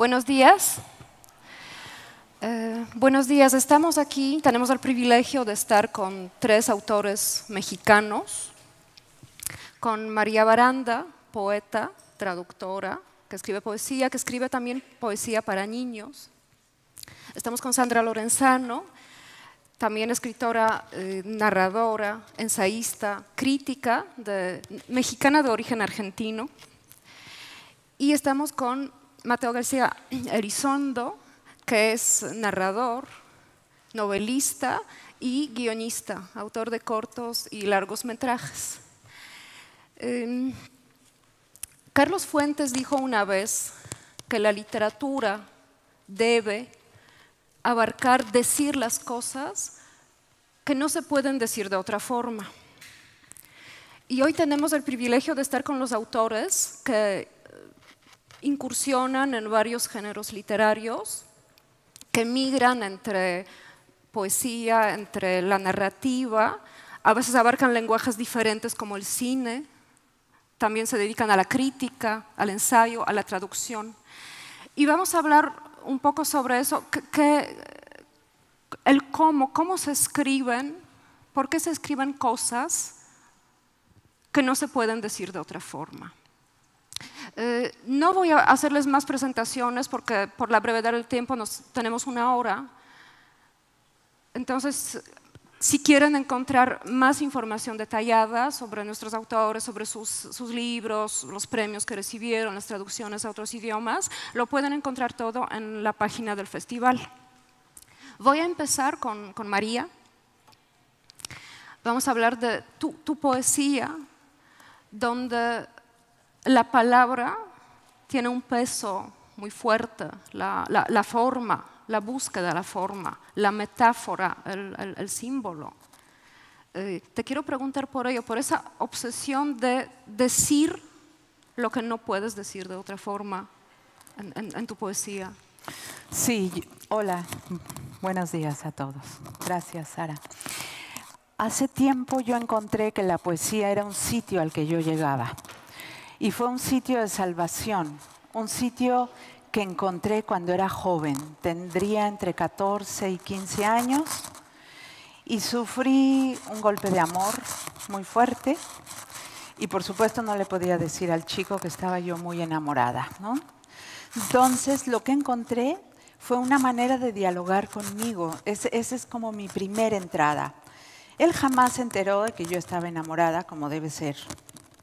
Buenos días. Buenos días, estamos aquí, tenemos el privilegio de estar con tres autores mexicanos, con María Baranda, poeta, traductora, que escribe poesía, que escribe también poesía para niños. Estamos con Sandra Lorenzano, también escritora, narradora, ensayista, crítica, mexicana de origen argentino. Y estamos con Mateo García Elizondo, que es narrador, novelista y guionista, autor de cortos y largos metrajes. Carlos Fuentes dijo una vez que la literatura debe abarcar decir las cosas que no se pueden decir de otra forma. Y hoy tenemos el privilegio de estar con los autores que incursionan en varios géneros literarios, que migran entre poesía, entre la narrativa, a veces abarcan lenguajes diferentes como el cine, también se dedican a la crítica, al ensayo, a la traducción. Y vamos a hablar un poco sobre eso, cómo se escriben, por qué se escriben cosas que no se pueden decir de otra forma. No voy a hacerles más presentaciones porque por la brevedad del tiempo tenemos una hora. Entonces, si quieren encontrar más información detallada sobre nuestros autores, sobre sus libros, los premios que recibieron, las traducciones a otros idiomas, lo pueden encontrar todo en la página del festival. Voy a empezar con María. Vamos a hablar de tu poesía, donde la palabra tiene un peso muy fuerte, la forma, la búsqueda de la forma, la metáfora, el símbolo. Te quiero preguntar por ello, por esa obsesión de decir lo que no puedes decir de otra forma en tu poesía. Sí, hola, buenos días a todos. Gracias, Sara. Hace tiempo yo encontré que la poesía era un sitio al que yo llegaba. Y fue un sitio de salvación, un sitio que encontré cuando era joven. Tendría entre 14 y 15 años y sufrí un golpe de amor muy fuerte. Y por supuesto no le podía decir al chico que estaba yo muy enamorada, ¿no? Entonces lo que encontré fue una manera de dialogar conmigo. Esa es como mi primera entrada. Él jamás se enteró de que yo estaba enamorada, como debe ser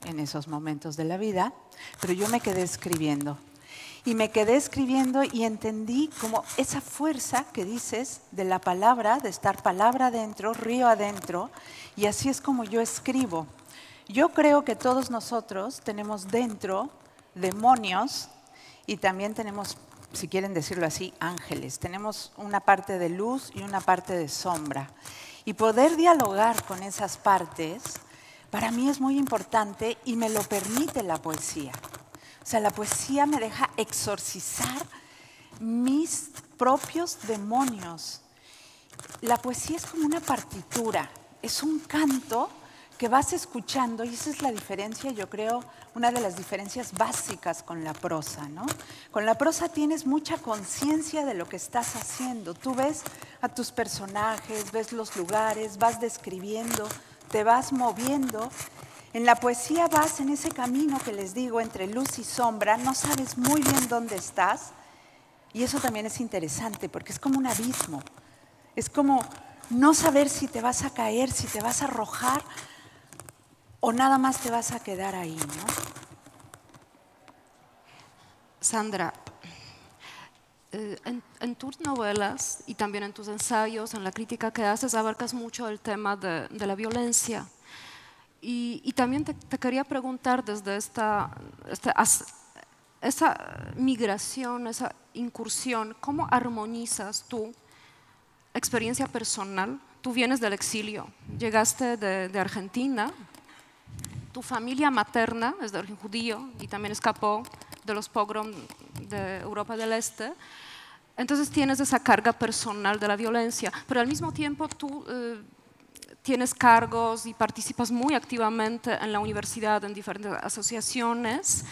en esos momentos de la vida, pero yo me quedé escribiendo. Y me quedé escribiendo y entendí como esa fuerza que dices de la palabra, de estar palabra adentro, río adentro, y así es como yo escribo. Yo creo que todos nosotros tenemos dentro demonios y también tenemos, si quieren decirlo así, ángeles. Tenemos una parte de luz y una parte de sombra. Y poder dialogar con esas partes para mí es muy importante y me lo permite la poesía. O sea, la poesía me deja exorcizar mis propios demonios. La poesía es como una partitura, es un canto que vas escuchando y esa es la diferencia, yo creo, una de las diferencias básicas con la prosa, ¿no? Con la prosa tienes mucha conciencia de lo que estás haciendo. Tú ves a tus personajes, ves los lugares, vas describiendo, te vas moviendo. En la poesía vas en ese camino que les digo, entre luz y sombra, no sabes muy bien dónde estás. Y eso también es interesante porque es como un abismo. Es como no saber si te vas a caer, si te vas a arrojar o nada más te vas a quedar ahí, ¿no? Sandra, en tus novelas y también en tus ensayos, en la crítica que haces, abarcas mucho el tema de la violencia. Y también te quería preguntar desde esa migración, esa incursión, ¿cómo armonizas tu experiencia personal? Tú vienes del exilio, llegaste de Argentina, tu familia materna es de origen judío y también escapó de los pogroms de Europa del Este. Entonces tienes esa carga personal de la violencia, pero al mismo tiempo tú tienes cargos y participas muy activamente en la universidad, en diferentes asociaciones,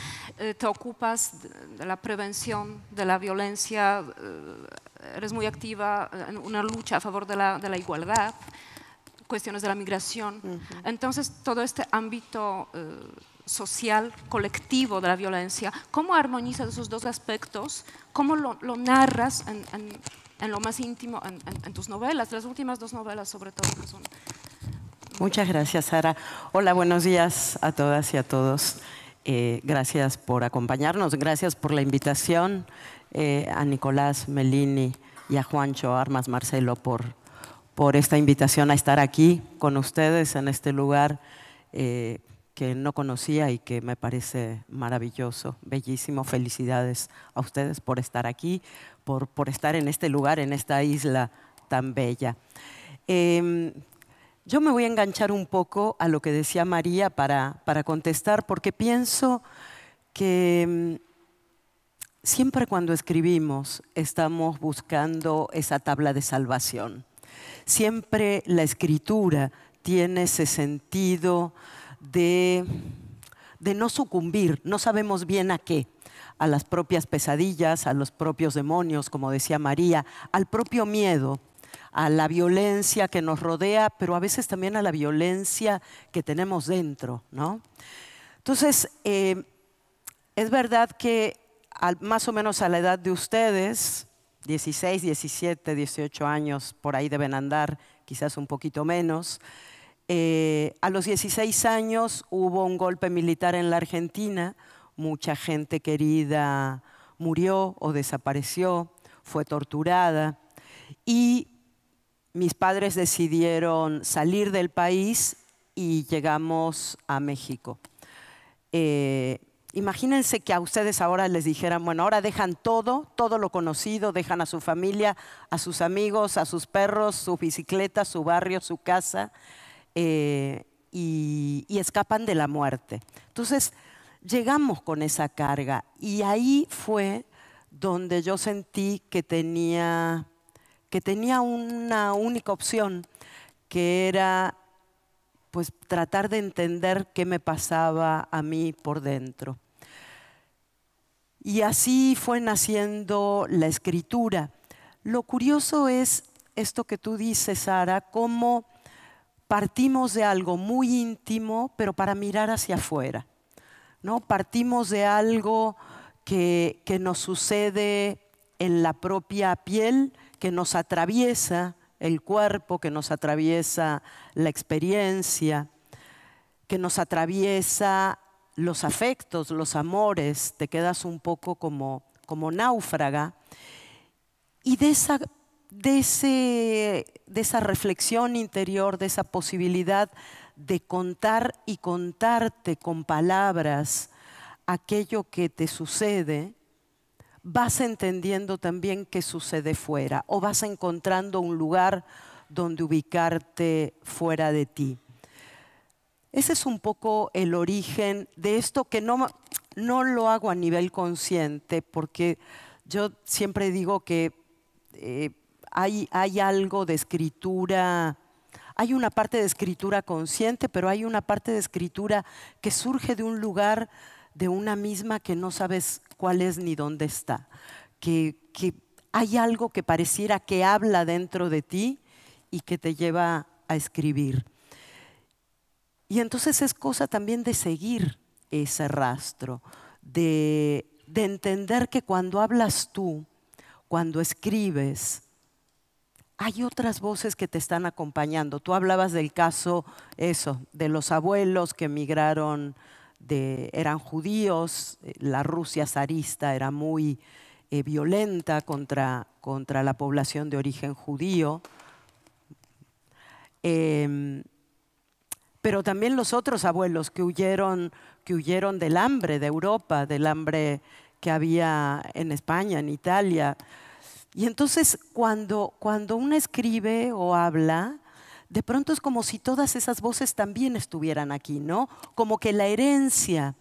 te ocupas de la prevención de la violencia, eres muy activa en una lucha a favor de la igualdad, cuestiones de la migración. Entonces, todo este ámbito social, colectivo de la violencia, ¿cómo armonizas esos dos aspectos? ¿Cómo lo narras en lo más íntimo, en tus novelas, las últimas dos novelas sobre todo, que son... Muchas gracias, Sara. Hola, buenos días a todas y a todos. Gracias por acompañarnos, gracias por la invitación, a Nicolás Melini y a Juancho Armas Marcelo por esta invitación a estar aquí con ustedes en este lugar que no conocía y que me parece maravilloso, bellísimo. Felicidades a ustedes por estar aquí, por estar en este lugar, en esta isla tan bella. Yo me voy a enganchar un poco a lo que decía María para contestar, porque pienso que siempre cuando escribimos estamos buscando esa tabla de salvación. Siempre la escritura tiene ese sentido de no sucumbir, no sabemos bien a qué, a las propias pesadillas, a los propios demonios, como decía María, al propio miedo, a la violencia que nos rodea, pero a veces también a la violencia que tenemos dentro, ¿no? Entonces, es verdad que más o menos a la edad de ustedes, 16, 17, 18 años, por ahí deben andar, quizás un poquito menos. A los 16 años hubo un golpe militar en la Argentina, mucha gente querida murió o desapareció, fue torturada y mis padres decidieron salir del país y llegamos a México. Imagínense que a ustedes ahora les dijeran, bueno, ahora dejan todo lo conocido, dejan a su familia, a sus amigos, a sus perros, su bicicleta, su barrio, su casa, y escapan de la muerte. Entonces, llegamos con esa carga y ahí fue donde yo sentí que tenía una única opción, que era pues tratar de entender qué me pasaba a mí por dentro. Y así fue naciendo la escritura. Lo curioso es esto que tú dices, Sara, cómo partimos de algo muy íntimo, pero para mirar hacia afuera, ¿no? Partimos de algo que nos sucede en la propia piel, que nos atraviesa el cuerpo, que nos atraviesa la experiencia, que nos atraviesa los afectos, los amores, te quedas un poco como náufraga. Y de esa reflexión interior, de esa posibilidad de contar y contarte con palabras aquello que te sucede, vas entendiendo también qué sucede fuera o vas encontrando un lugar donde ubicarte fuera de ti. Ese es un poco el origen de esto, que no lo hago a nivel consciente, porque yo siempre digo que hay algo de escritura, hay una parte de escritura consciente, pero hay una parte de escritura que surge de un lugar de una misma que no sabes cuál es ni dónde está, que hay algo que pareciera que habla dentro de ti y que te lleva a escribir. Y entonces es cosa también de seguir ese rastro, de entender que cuando hablas tú, cuando escribes, hay otras voces que te están acompañando. Tú hablabas del caso, de los abuelos que emigraron, eran judíos, la Rusia zarista era muy violenta contra la población de origen judío. Pero también los otros abuelos que huyeron del hambre de Europa, del hambre que había en España, en Italia. Y entonces cuando uno escribe o habla, de pronto es como si todas esas voces también estuvieran aquí, ¿no? Como que la herencia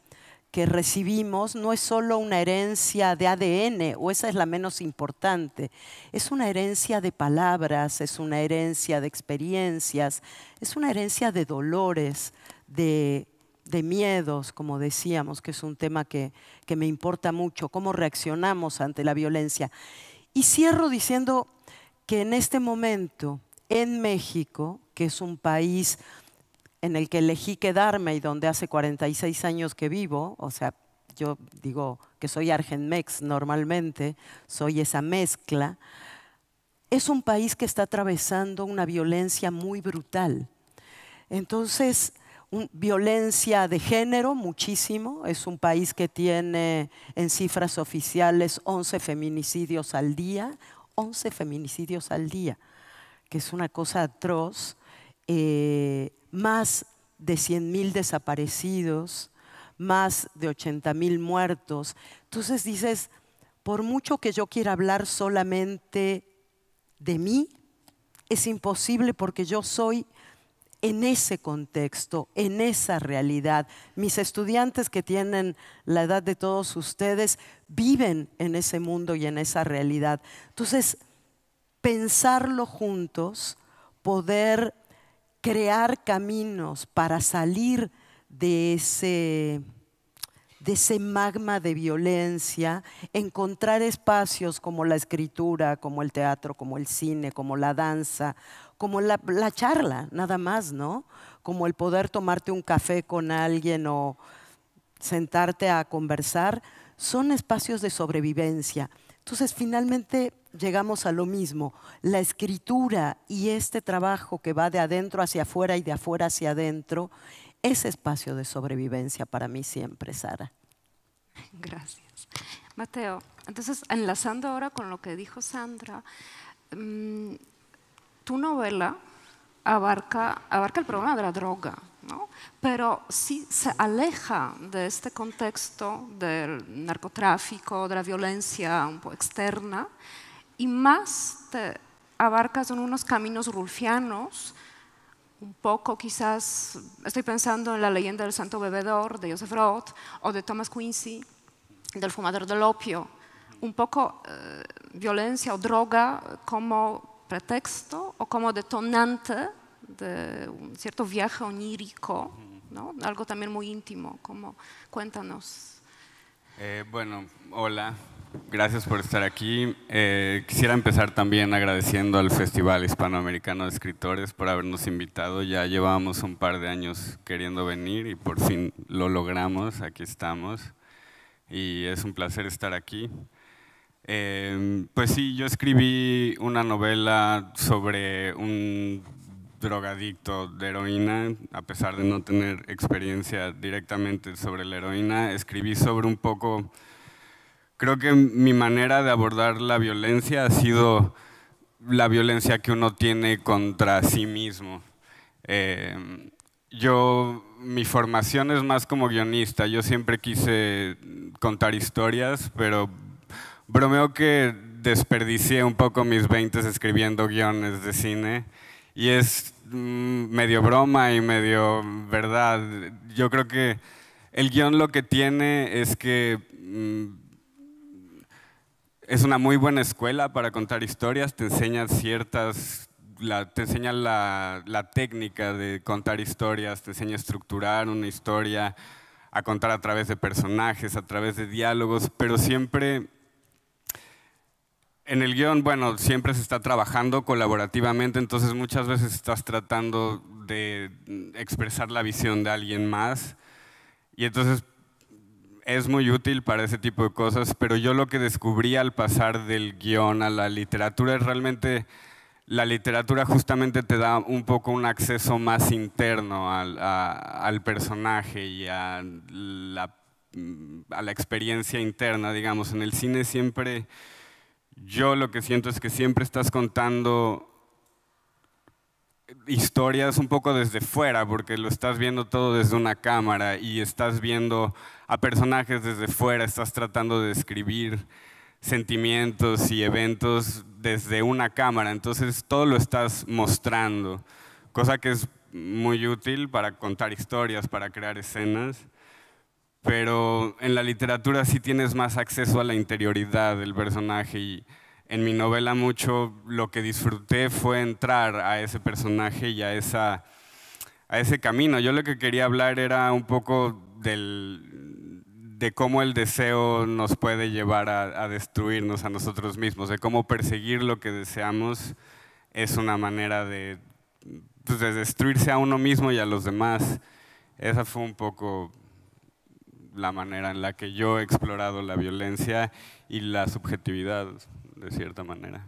que recibimos no es solo una herencia de ADN, o esa es la menos importante, es una herencia de palabras, es una herencia de experiencias, es una herencia de dolores, de miedos, como decíamos, que es un tema que me importa mucho, cómo reaccionamos ante la violencia. Y cierro diciendo que en este momento, en México, que es un país en el que elegí quedarme y donde hace 46 años que vivo, o sea, yo digo que soy argenmex normalmente, soy esa mezcla, es un país que está atravesando una violencia muy brutal. Entonces, violencia de género, muchísimo. Es un país que tiene en cifras oficiales 11 feminicidios al día, 11 feminicidios al día, que es una cosa atroz. Más de 100.000 desaparecidos, más de 80.000 muertos. Entonces dices, por mucho que yo quiera hablar solamente de mí, es imposible porque yo soy en ese contexto, en esa realidad. Mis estudiantes que tienen la edad de todos ustedes viven en ese mundo y en esa realidad. Entonces, pensarlo juntos, poder crear caminos para salir de ese magma de violencia, encontrar espacios como la escritura, como el teatro, como el cine, como la danza, como la charla, nada más, ¿no? Como el poder tomarte un café con alguien o sentarte a conversar, son espacios de sobrevivencia. Entonces, finalmente llegamos a lo mismo. La escritura y este trabajo que va de adentro hacia afuera y de afuera hacia adentro es espacio de sobrevivencia para mí siempre, Sara. Gracias. Mateo, entonces, enlazando ahora con lo que dijo Sandra, tu novela abarca el problema de la droga, ¿no? Pero sí se aleja de este contexto del narcotráfico, de la violencia un poco externa, y más te abarcas en unos caminos rulfianos, un poco quizás, estoy pensando en La leyenda del santo bebedor de Joseph Roth o de Thomas Quincy, del fumador del opio, un poco violencia o droga como pretexto o como detonante de un cierto viaje onírico, ¿no? Algo también muy íntimo. Cuéntanos. Bueno, hola, gracias por estar aquí. Quisiera empezar también agradeciendo al Festival Hispanoamericano de Escritores por habernos invitado. Ya llevábamos un par de años queriendo venir y por fin lo logramos, aquí estamos. Y es un placer estar aquí. Pues sí, yo escribí una novela sobre un drogadicto de heroína, a pesar de no tener experiencia directamente sobre la heroína. Escribí sobre un poco, creo que mi manera de abordar la violencia ha sido la violencia que uno tiene contra sí mismo. Mi formación es más como guionista, yo siempre quise contar historias, pero bromeo que desperdicié un poco mis 20s escribiendo guiones de cine y es medio broma y medio verdad. Yo creo que el guión lo que tiene es que es una muy buena escuela para contar historias, te enseña la técnica de contar historias, te enseña a estructurar una historia, a contar a través de personajes, a través de diálogos, pero siempre en el guión, bueno, siempre se está trabajando colaborativamente, entonces muchas veces estás tratando de expresar la visión de alguien más y entonces es muy útil para ese tipo de cosas, pero yo lo que descubrí al pasar del guión a la literatura es realmente la literatura justamente te da un poco un acceso más interno al personaje y a la experiencia interna, digamos. En el cine siempre, yo lo que siento es que siempre estás contando historias un poco desde fuera, porque lo estás viendo todo desde una cámara y estás viendo a personajes desde fuera, estás tratando de describir sentimientos y eventos desde una cámara, entonces todo lo estás mostrando, cosa que es muy útil para contar historias, para crear escenas, pero pero en la literatura sí tienes más acceso a la interioridad del personaje y en mi novela mucho lo que disfruté fue entrar a ese personaje y a ese camino. Yo lo que quería hablar era un poco de cómo el deseo nos puede llevar a destruirnos a nosotros mismos, de cómo perseguir lo que deseamos es una manera de destruirse a uno mismo y a los demás. Esa fue un poco la manera en la que yo he explorado la violencia y la subjetividad, de cierta manera.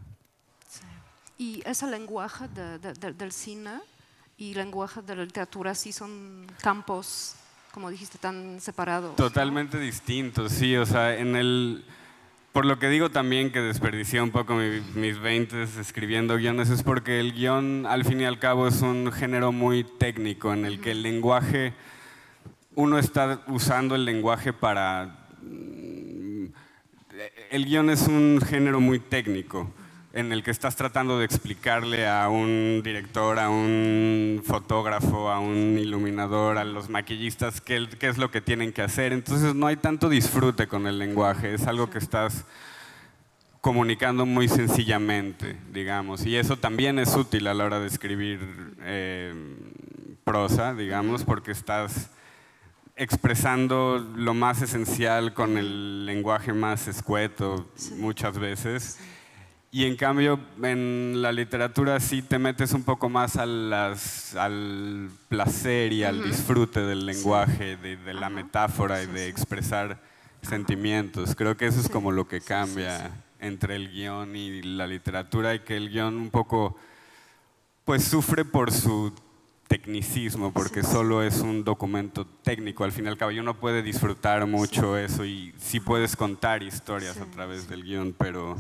Sí. ¿Y ese lenguaje del cine y el lenguaje de la literatura sí son campos, como dijiste, tan separados? Totalmente distintos, sí. O sea, por lo que digo también que desperdicié un poco mis 20s escribiendo guiones, es porque el guión, al fin y al cabo, es un género muy técnico en el que el lenguaje, uno está usando el lenguaje para... El guión es un género muy técnico en el que estás tratando de explicarle a un director, a un fotógrafo, a un iluminador, a los maquillistas qué es lo que tienen que hacer. Entonces no hay tanto disfrute con el lenguaje, es algo que estás comunicando muy sencillamente, digamos. Y eso también es útil a la hora de escribir prosa, digamos, porque estás expresando lo más esencial con el lenguaje más escueto muchas veces. Y en cambio, en la literatura sí te metes un poco más al placer y al disfrute del lenguaje, de la metáfora y de expresar sentimientos. Creo que eso es como lo que cambia entre el guión y la literatura, y que el guión un poco pues sufre por su tecnicismo, porque solo es un documento técnico. Al fin y al cabo, uno puede disfrutar mucho eso y sí puedes contar historias a través del guión, pero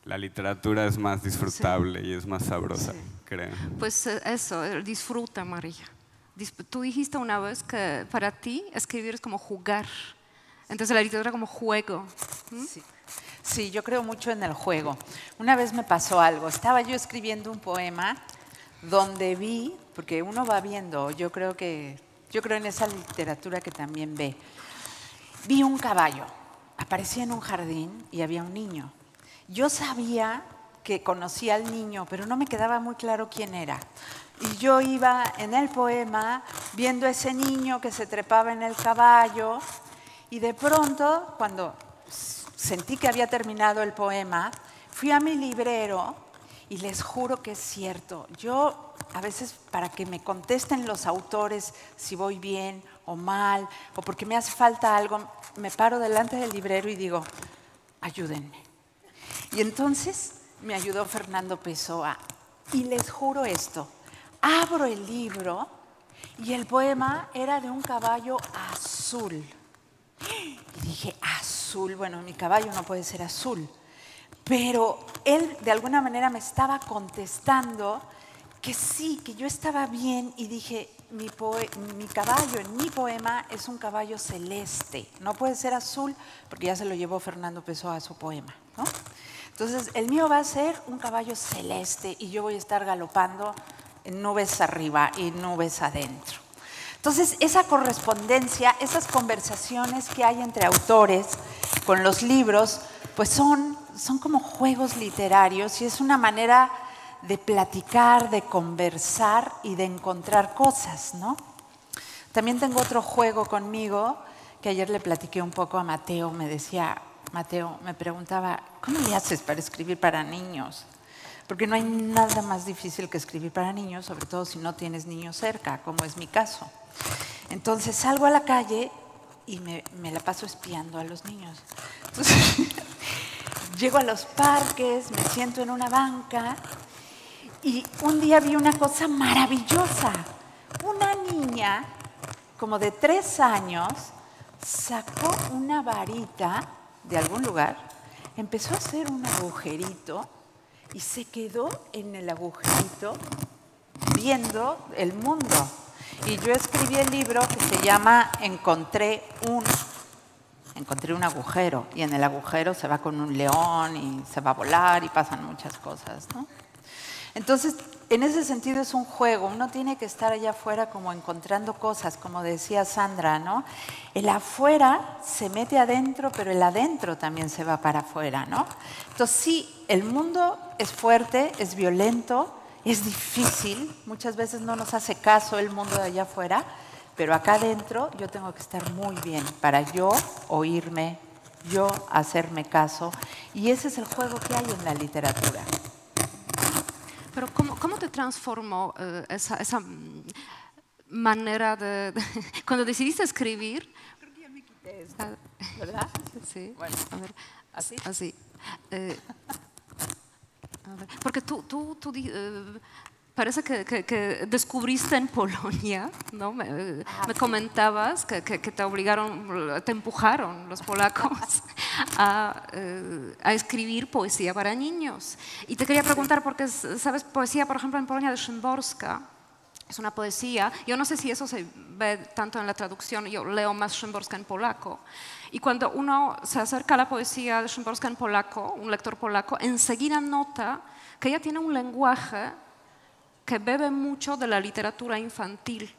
la literatura es más disfrutable y es más sabrosa, creo. Pues eso, disfruta, María. Tú dijiste una vez que para ti escribir es como jugar. Entonces la literatura como juego. Sí, yo creo mucho en el juego. Una vez me pasó algo. Estaba yo escribiendo un poema donde vi, porque uno va viendo, yo creo en esa literatura que también ve. Vi un caballo, aparecía en un jardín y había un niño. Yo sabía que conocía al niño, pero no me quedaba muy claro quién era. Y yo iba en el poema viendo a ese niño que se trepaba en el caballo, y de pronto, cuando sentí que había terminado el poema, fui a mi librero y les juro que es cierto. Yo, a veces, para que me contesten los autores si voy bien o mal, o porque me hace falta algo, me paro delante del librero y digo, ayúdenme. Y entonces me ayudó Fernando Pessoa. Y les juro esto, abro el libro y el poema era de un caballo azul. Y dije, azul, bueno, mi caballo no puede ser azul. Pero él de alguna manera me estaba contestando que sí, que yo estaba bien, y dije, mi caballo en mi poema es un caballo celeste, no puede ser azul porque ya se lo llevó Fernando Pessoa a su poema, ¿no? Entonces el mío va a ser un caballo celeste y yo voy a estar galopando en nubes arriba y nubes adentro. Entonces esa correspondencia, esas conversaciones que hay entre autores con los libros, pues son como juegos literarios, y es una manera de platicar, de conversar y de encontrar cosas, ¿no? También tengo otro juego conmigo, que ayer le platiqué un poco a Mateo. Me decía, Mateo me preguntaba, ¿cómo le haces para escribir para niños? Porque no hay nada más difícil que escribir para niños, sobre todo si no tienes niños cerca, como es mi caso. Entonces salgo a la calle y me la paso espiando a los niños. Entonces, llego a los parques, me siento en una banca y un día vi una cosa maravillosa. Una niña, como de 3 años, sacó una varita de algún lugar, empezó a hacer un agujerito y se quedó en el agujerito viendo el mundo. Y yo escribí el libro que se llama Encontré un agujero, y en el agujero se va con un león y se va a volar y pasan muchas cosas, ¿no? Entonces, en ese sentido es un juego. Uno tiene que estar allá afuera como encontrando cosas, como decía Sandra, ¿no? El afuera se mete adentro, pero el adentro también se va para afuera, ¿no? Entonces, sí, el mundo es fuerte, es violento, es difícil. Muchas veces no nos hace caso el mundo de allá afuera, pero acá adentro yo tengo que estar muy bien para yo oírme, yo hacerme caso. Y ese es el juego que hay en la literatura. Pero ¿cómo te transformó esa manera cuando decidiste escribir? Creo que ya me quité esto, ¿verdad? Sí. Bueno, A ver, ¿así? Así. A ver, porque parece que descubriste en Polonia, ¿no? Me comentabas que te obligaron, te empujaron los polacos a escribir poesía para niños. Y te quería preguntar, porque sabes, poesía, por ejemplo, en Polonia de Szymborska, es una poesía, yo no sé si eso se ve tanto en la traducción, yo leo más Szymborska en polaco, y cuando uno se acerca a la poesía de Szymborska en polaco, un lector polaco, enseguida nota que ella tiene un lenguaje que bebe mucho de la literatura infantil.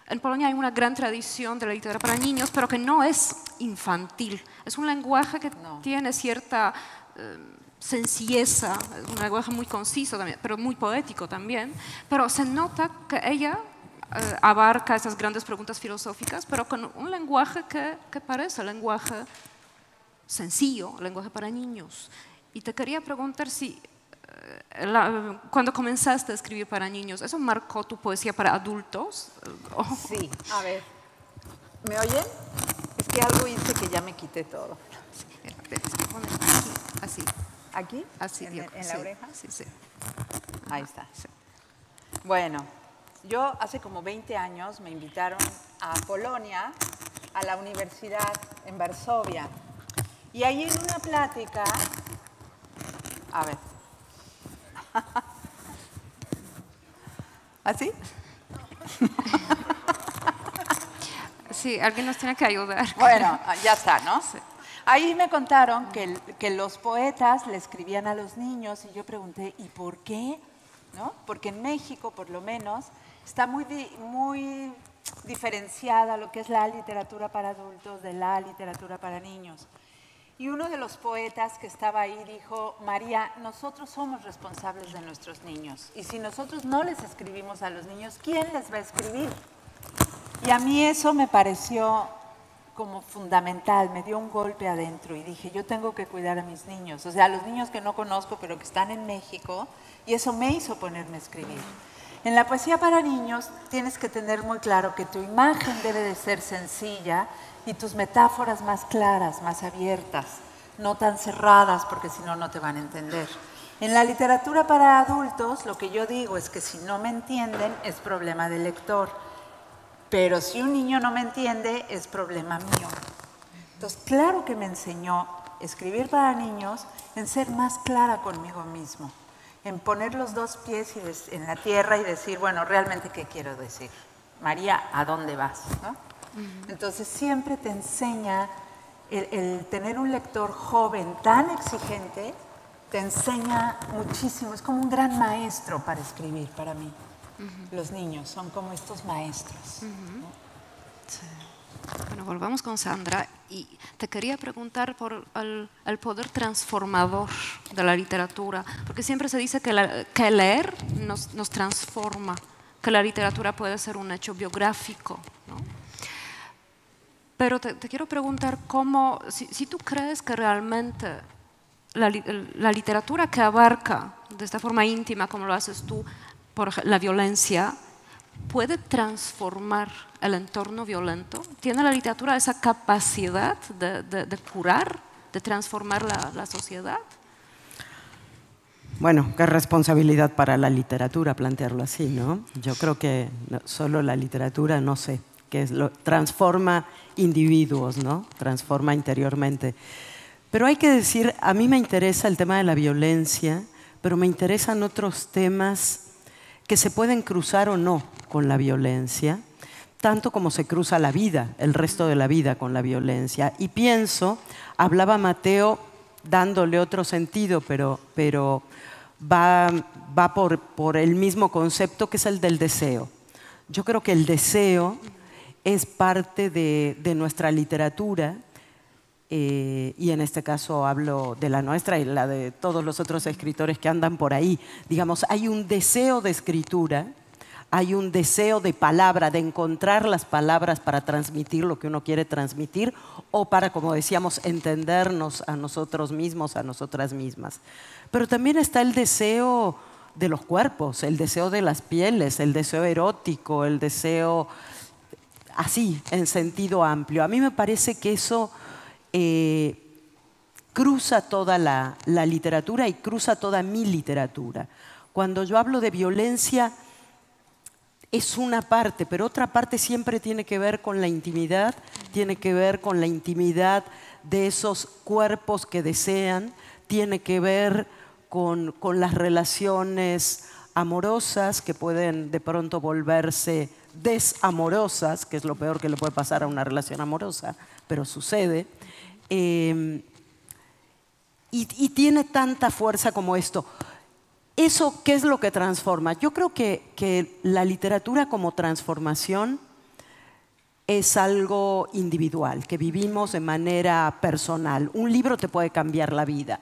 En Polonia hay una gran tradición de la literatura para niños, pero que no es infantil. Es un lenguaje que tiene cierta sencilleza, un lenguaje muy conciso también, pero muy poético también. Pero se nota que ella abarca esas grandes preguntas filosóficas, pero con un lenguaje que parece lenguaje sencillo, lenguaje para niños. Y te quería preguntar si cuando comenzaste a escribir para niños, ¿eso marcó tu poesía para adultos? Sí, a ver, ¿me oyen? Es que algo hice que ya me quité todo. Sí, así. ¿Aquí? Así, ¿En la sí, oreja? Sí, sí. Ahí está. Sí. Bueno, yo hace como 20 años me invitaron a Polonia, a la universidad en Varsovia. Y ahí en una plática, a ver, ¿así? Sí, alguien nos tiene que ayudar. Bueno, ya está, ¿no? Sí. Ahí me contaron que los poetas le escribían a los niños y yo pregunté, ¿y por qué? ¿No? Porque en México, por lo menos, está muy diferenciada lo que es la literatura para adultos de la literatura para niños. Y uno de los poetas que estaba ahí dijo, María, nosotros somos responsables de nuestros niños. Y si nosotros no les escribimos a los niños, ¿quién les va a escribir? Y a mí eso me pareció como fundamental, me dio un golpe adentro y dije, yo tengo que cuidar a mis niños, o sea, a los niños que no conozco pero que están en México, y eso me hizo ponerme a escribir. En la poesía para niños tienes que tener muy claro que tu imagen debe de ser sencilla y tus metáforas más claras, más abiertas, no tan cerradas porque si no, no te van a entender. En la literatura para adultos, lo que yo digo es que si no me entienden es problema del lector. Pero si un niño no me entiende, es problema mío. Entonces, claro que me enseñó escribir para niños en ser más clara conmigo mismo, en poner los dos pies en la tierra y decir, bueno, realmente, ¿qué quiero decir? María, ¿a dónde vas? ¿No? Entonces, siempre te enseña el tener un lector joven tan exigente, te enseña muchísimo. Es como un gran maestro para escribir para mí. Los niños son como estos maestros. ¿No? Sí. Bueno, volvamos con Sandra y te quería preguntar por el poder transformador de la literatura, porque siempre se dice que leer nos transforma, que la literatura puede ser un hecho biográfico, ¿no? Pero te quiero preguntar cómo, si tú crees que realmente la literatura que abarca de esta forma íntima, como lo haces tú, por la violencia, ¿puede transformar el entorno violento? ¿Tiene la literatura esa capacidad de curar, de transformar la sociedad? Bueno, qué responsabilidad para la literatura plantearlo así, ¿no? Yo creo que solo la literatura, no sé, transforma individuos, ¿no? Transforma interiormente. Pero hay que decir, a mí me interesa el tema de la violencia, pero me interesan otros temas que se pueden cruzar o no con la violencia, tanto como se cruza la vida, el resto de la vida con la violencia. Y pienso, hablaba Mateo dándole otro sentido, pero va por el mismo concepto, que es el del deseo. Yo creo que el deseo es parte de nuestra literatura, y en este caso hablo de la nuestra y la de todos los otros escritores que andan por ahí. Digamos, hay un deseo de escritura, hay un deseo de palabra, de encontrar las palabras para transmitir lo que uno quiere transmitir o para, como decíamos, entendernos a nosotros mismos, a nosotras mismas. Pero también está el deseo de los cuerpos, el deseo de las pieles, el deseo erótico, el deseo así, en sentido amplio. A mí me parece que eso cruza toda la literatura y cruza toda mi literatura. Cuando yo hablo de violencia, es una parte, pero otra parte siempre tiene que ver con la intimidad, tiene que ver con la intimidad de esos cuerpos que desean, tiene que ver con las relaciones amorosas que pueden de pronto volverse desamorosas, que es lo peor que le puede pasar a una relación amorosa, pero sucede. Y tiene tanta fuerza como esto. ¿Eso qué es lo que transforma? Yo creo que la literatura como transformación es algo individual, que vivimos de manera personal. Un libro te puede cambiar la vida.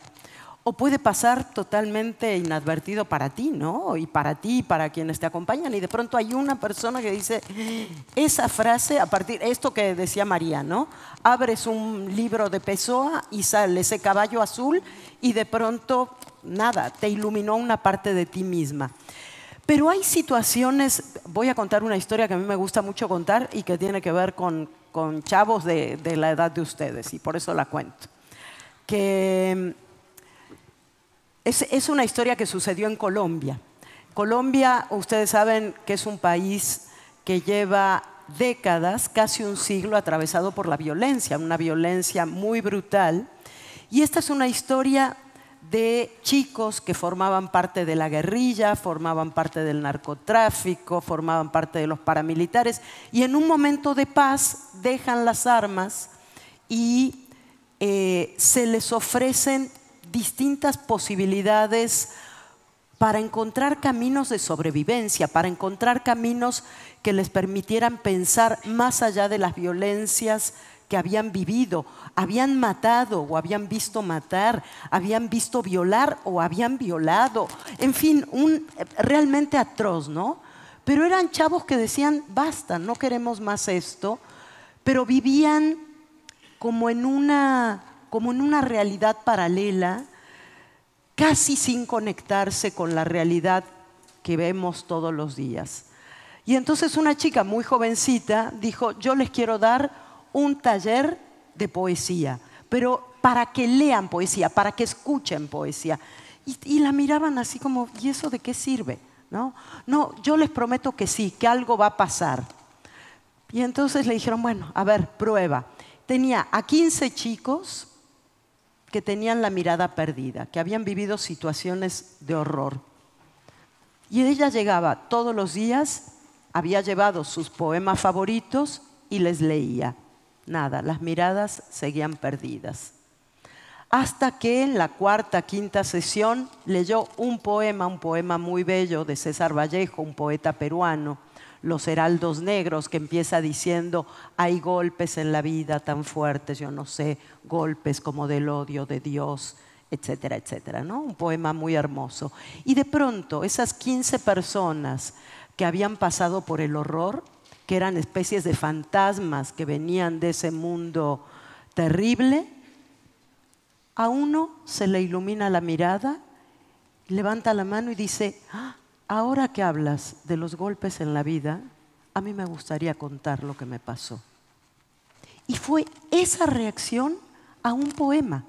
O puede pasar totalmente inadvertido para ti, ¿no? Y para ti, y para quienes te acompañan. Y de pronto hay una persona que dice esa frase a partir de esto que decía María, ¿no? Abres un libro de Pessoa y sale ese caballo azul y de pronto, nada, te iluminó una parte de ti misma. Pero hay situaciones, voy a contar una historia que a mí me gusta mucho contar y que tiene que ver con chavos de la edad de ustedes, y por eso la cuento. Que es una historia que sucedió en Colombia. Colombia, ustedes saben que es un país que lleva décadas, casi un siglo, atravesado por la violencia, una violencia muy brutal. Y esta es una historia de chicos que formaban parte de la guerrilla, formaban parte del narcotráfico, formaban parte de los paramilitares, y en un momento de paz dejan las armas y se les ofrecen distintas posibilidades para encontrar caminos de sobrevivencia, para encontrar caminos que les permitieran pensar más allá de las violencias que habían vivido, habían matado o habían visto matar, habían visto violar o habían violado. En fin, realmente atroz, ¿no? Pero eran chavos que decían, basta, no queremos más esto, pero vivían como en una realidad paralela, casi sin conectarse con la realidad que vemos todos los días. Y entonces una chica muy jovencita dijo, yo les quiero dar un taller de poesía, pero para que lean poesía, para que escuchen poesía. Y la miraban así como, ¿y eso de qué sirve? No, yo les prometo que sí, que algo va a pasar. Y entonces le dijeron, bueno, a ver, prueba. Tenía a 15 chicos que tenían la mirada perdida, que habían vivido situaciones de horror. Y ella llegaba todos los días, había llevado sus poemas favoritos y les leía. Nada, las miradas seguían perdidas. Hasta que en la cuarta, quinta sesión leyó un poema muy bello de César Vallejo, un poeta peruano, Los Heraldos Negros, que empieza diciendo, hay golpes en la vida tan fuertes, yo no sé, golpes como del odio de Dios, etcétera, etcétera, ¿no? Un poema muy hermoso. Y de pronto, esas 15 personas que habían pasado por el horror, que eran especies de fantasmas que venían de ese mundo terrible, a uno se le ilumina la mirada, levanta la mano y dice, ahora que hablas de los golpes en la vida, a mí me gustaría contar lo que me pasó. Y fue esa reacción a un poema.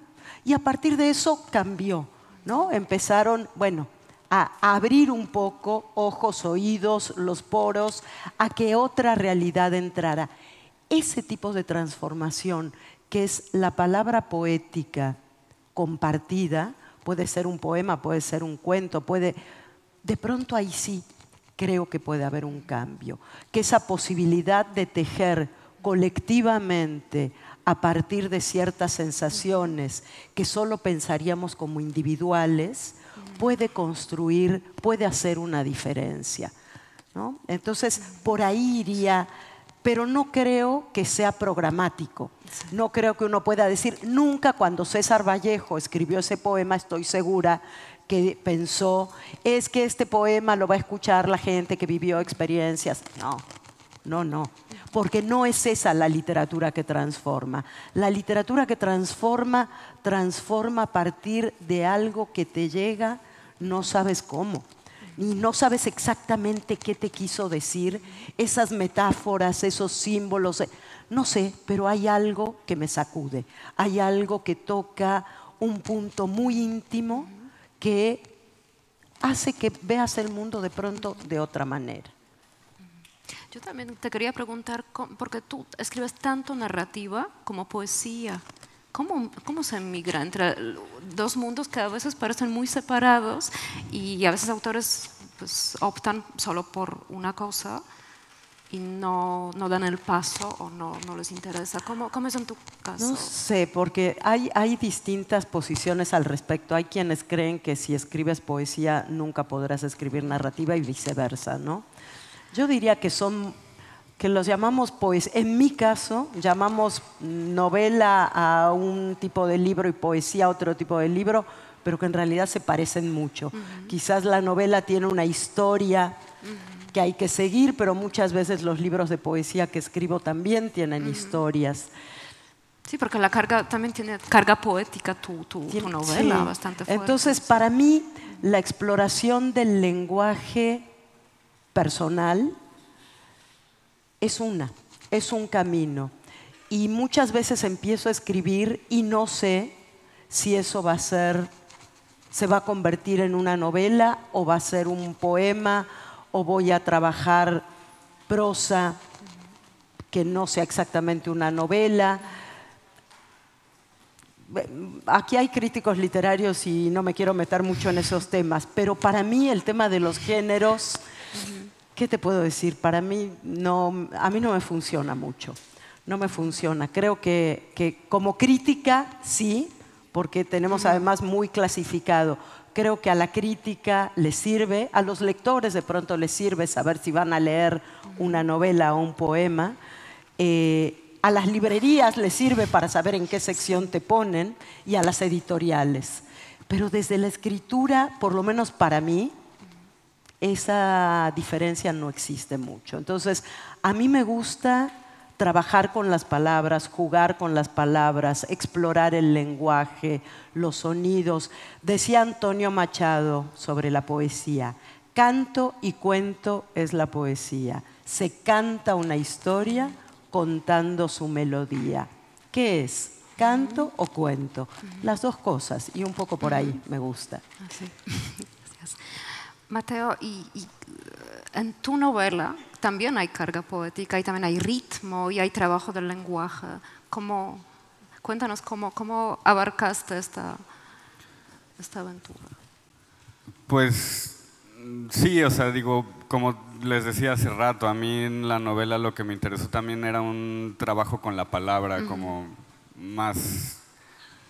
Y a partir de eso cambió, ¿no? Empezaron, bueno, a abrir un poco ojos, oídos, los poros, a que otra realidad entrara. Ese tipo de transformación, que es la palabra poética compartida, puede ser un poema, puede ser un cuento, de pronto ahí sí creo que puede haber un cambio, que esa posibilidad de tejer colectivamente a partir de ciertas sensaciones que solo pensaríamos como individuales, puede construir, puede hacer una diferencia, ¿no? Entonces, por ahí iría, pero no creo que sea programático. No creo que uno pueda decir, nunca cuando César Vallejo escribió ese poema, estoy segura que pensó, es que este poema lo va a escuchar la gente que vivió experiencias. No, porque no es esa la literatura que transforma. La literatura que transforma a partir de algo que te llega, no sabes cómo. Y no sabes exactamente qué te quiso decir, esas metáforas, esos símbolos, no sé, pero hay algo que me sacude, hay algo que toca un punto muy íntimo que hace que veas el mundo de pronto de otra manera. Yo también te quería preguntar, porque tú escribes tanto narrativa como poesía. ¿Cómo se migra entre dos mundos que a veces parecen muy separados y a veces autores pues, optan solo por una cosa y no dan el paso o no les interesa? ¿Cómo es en tu caso? No sé, porque hay distintas posiciones al respecto. Hay quienes creen que si escribes poesía nunca podrás escribir narrativa y viceversa, ¿no? Yo diría que los llamamos en mi caso, llamamos novela a un tipo de libro y poesía a otro tipo de libro, pero que en realidad se parecen mucho. Quizás la novela tiene una historia que hay que seguir, pero muchas veces los libros de poesía que escribo también tienen historias. Sí, porque la carga también tiene carga poética, tu novela, sí, bastante fuerte. Entonces, para mí, la exploración del lenguaje personal es un camino. Y muchas veces empiezo a escribir y no sé si eso se va a convertir en una novela o va a ser un poema o voy a trabajar prosa que no sea exactamente una novela. Aquí hay críticos literarios y no me quiero meter mucho en esos temas, pero para mí el tema de los géneros, ¿qué te puedo decir? Para mí a mí no me funciona mucho. No me funciona. Creo que como crítica sí, porque tenemos además muy clasificado. Creo que a la crítica le sirve, a los lectores de pronto les sirve saber si van a leer una novela o un poema. A las librerías les sirve para saber en qué sección te ponen y a las editoriales. Pero desde la escritura, por lo menos para mí, esa diferencia no existe mucho. Entonces, a mí me gusta trabajar con las palabras, jugar con las palabras, explorar el lenguaje, los sonidos. Decía Antonio Machado sobre la poesía, canto y cuento es la poesía. Se canta una historia contando su melodía. ¿Qué es? ¿Canto o cuento? Las dos cosas, y un poco por ahí me gusta. Sí. Gracias. Mateo, y en tu novela también hay carga poética y también hay ritmo y hay trabajo del lenguaje. Cuéntanos cómo abarcaste esta aventura. Pues sí, o sea, digo, como les decía hace rato, a mí en la novela lo que me interesó también era un trabajo con la palabra, como más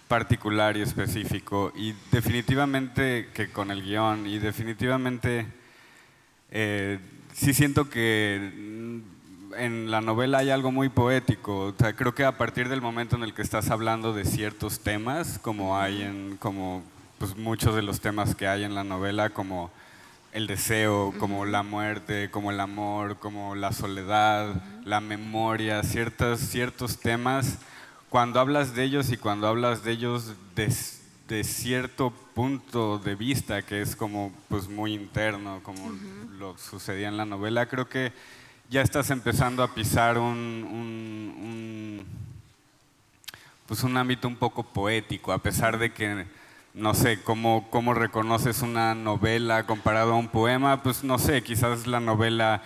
particular y específico, y definitivamente que con el guión, y definitivamente sí siento que en la novela hay algo muy poético. O sea, creo que a partir del momento en el que estás hablando de ciertos temas, como hay pues muchos de los temas que hay en la novela, como el deseo, como la muerte, como el amor, como la soledad, la memoria, ciertos temas, cuando hablas de ellos y cuando hablas de ellos de cierto punto de vista que es como pues muy interno, como lo sucedía en la novela, creo que ya estás empezando a pisar pues un ámbito un poco poético, a pesar de que no sé cómo reconoces una novela comparado a un poema, pues no sé, quizás la novela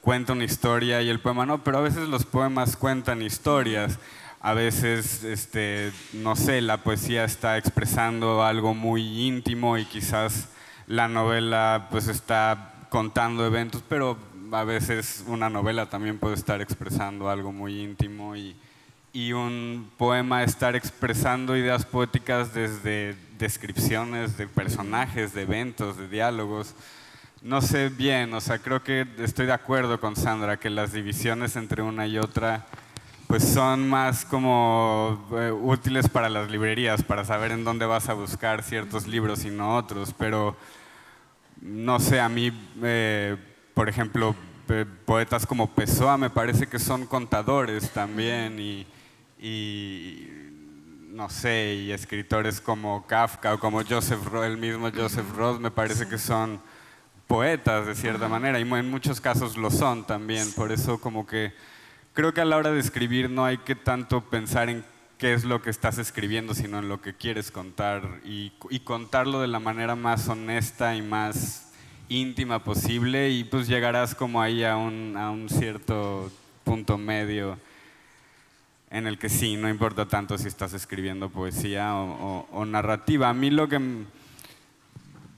cuenta una historia y el poema no, pero a veces los poemas cuentan historias. A veces, no sé, la poesía está expresando algo muy íntimo y quizás la novela pues está contando eventos, pero a veces una novela también puede estar expresando algo muy íntimo y y un poema estar expresando ideas poéticas desde descripciones de personajes, de eventos, de diálogos. No sé bien, o sea, creo que estoy de acuerdo con Sandra que las divisiones entre una y otra pues son más como útiles para las librerías, para saber en dónde vas a buscar ciertos libros y no otros, pero no sé, a mí, por ejemplo, poetas como Pessoa me parece que son contadores también y no sé, y escritores como Kafka o como el mismo Joseph Roth me parece que son poetas de cierta manera y en muchos casos lo son también, por eso como que creo que a la hora de escribir no hay que tanto pensar en qué es lo que estás escribiendo, sino en lo que quieres contar y contarlo de la manera más honesta y más íntima posible y pues llegarás como ahí a un cierto punto medio en el que sí, no importa tanto si estás escribiendo poesía o narrativa. A mí lo que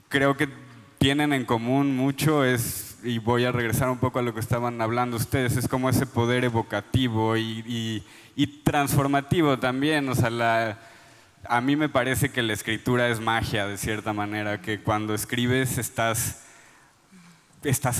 creo que tienen en común mucho es, y voy a regresar un poco a lo que estaban hablando ustedes, es como ese poder evocativo y transformativo también. O sea, a mí me parece que la escritura es magia de cierta manera, que cuando escribes estás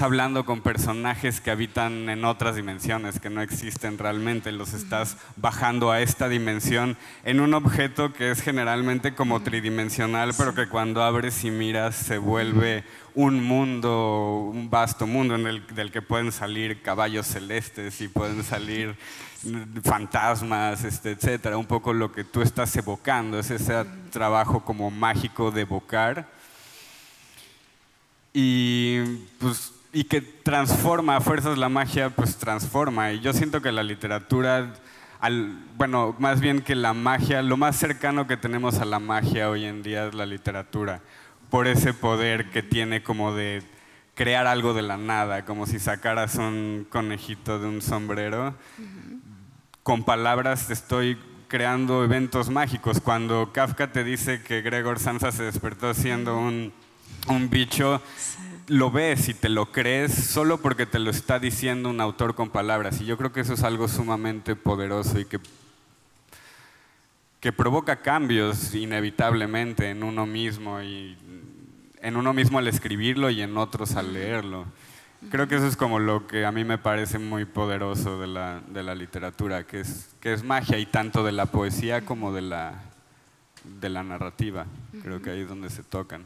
hablando con personajes que habitan en otras dimensiones, que no existen realmente, los estás bajando a esta dimensión en un objeto que es generalmente como tridimensional, pero que cuando abres y miras se vuelve un mundo, un vasto mundo del que pueden salir caballos celestes y pueden salir fantasmas, etcétera. Un poco lo que tú estás evocando, es ese trabajo como mágico de evocar. Y que transforma, a fuerzas la magia pues transforma, y yo siento que la literatura, bueno, más bien que la magia, lo más cercano que tenemos a la magia hoy en día es la literatura, por ese poder que tiene como de crear algo de la nada, como si sacaras un conejito de un sombrero. Con palabras estoy creando eventos mágicos. Cuando Kafka te dice que Gregor Samsa se despertó siendo un bicho, lo ves y te lo crees solo porque te lo está diciendo un autor con palabras. Y yo creo que eso es algo sumamente poderoso y que provoca cambios inevitablemente en uno mismo, y en uno mismo al escribirlo y en otros al leerlo. Creo que eso es como lo que a mí me parece muy poderoso de la literatura, que es magia, y tanto de la poesía como de la narrativa. Creo que ahí es donde se tocan.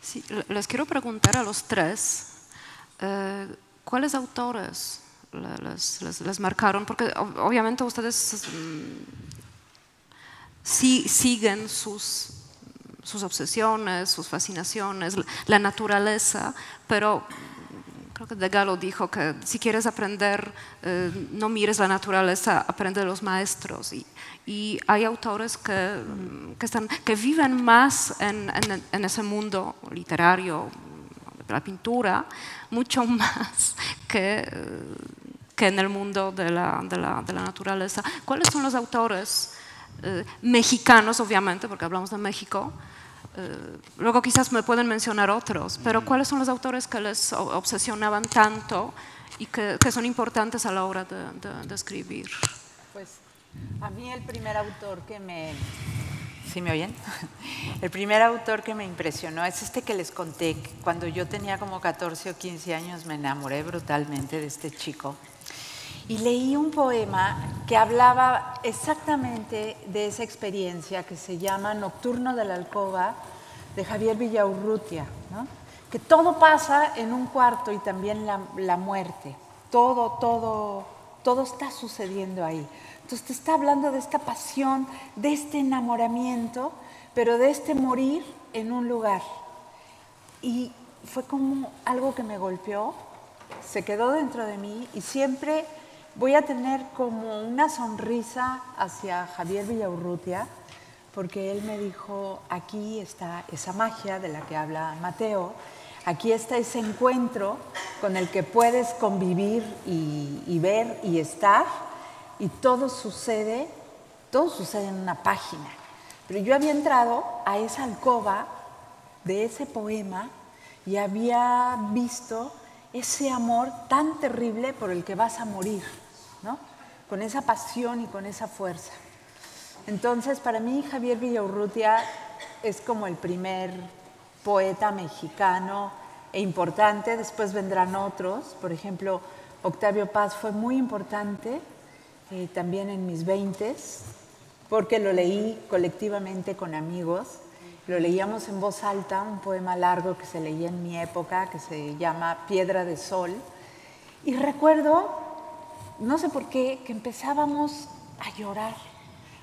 Sí, les quiero preguntar a los tres, ¿cuáles autores les marcaron? Porque obviamente ustedes siguen sus obsesiones, sus fascinaciones, la naturaleza, pero creo que Degas dijo que si quieres aprender, no mires la naturaleza, aprende de los maestros. Y hay autores que viven más en ese mundo literario, de la pintura, mucho más que en el mundo de la naturaleza. ¿Cuáles son los autores mexicanos, obviamente, porque hablamos de México? Luego quizás me pueden mencionar otros, pero ¿cuáles son los autores que les obsesionaban tanto y que son importantes a la hora de escribir? Pues a mí el primer autor que me... ¿Sí me oyen? El primer autor que me impresionó es este que les conté. Cuando yo tenía como 14 o 15 años me enamoré brutalmente de este chico. Y leí un poema que hablaba exactamente de esa experiencia, que se llama Nocturno de la Alcoba, de Javier Villaurrutia, ¿no? Que todo pasa en un cuarto y también la muerte. Todo está sucediendo ahí. Entonces te está hablando de esta pasión, de este enamoramiento, pero de este morir en un lugar. Y fue como algo que me golpeó, se quedó dentro de mí, y siempre voy a tener como una sonrisa hacia Javier Villaurrutia, porque él me dijo, aquí está esa magia de la que habla Mateo, aquí está ese encuentro con el que puedes convivir y ver y estar, y todo sucede en una página. Pero yo había entrado a esa alcoba de ese poema y había visto ese amor tan terrible por el que vas a morir, ¿no? con esa pasión y con esa fuerza. Entonces, para mí, Javier Villaurrutia es como el primer poeta mexicano e importante. Después vendrán otros. Por ejemplo, Octavio Paz fue muy importante también en mis 20s, porque lo leí colectivamente con amigos. Lo leíamos en voz alta, un poema largo que se leía en mi época, que se llama Piedra de Sol. Y recuerdo, no sé por qué, que empezábamos a llorar.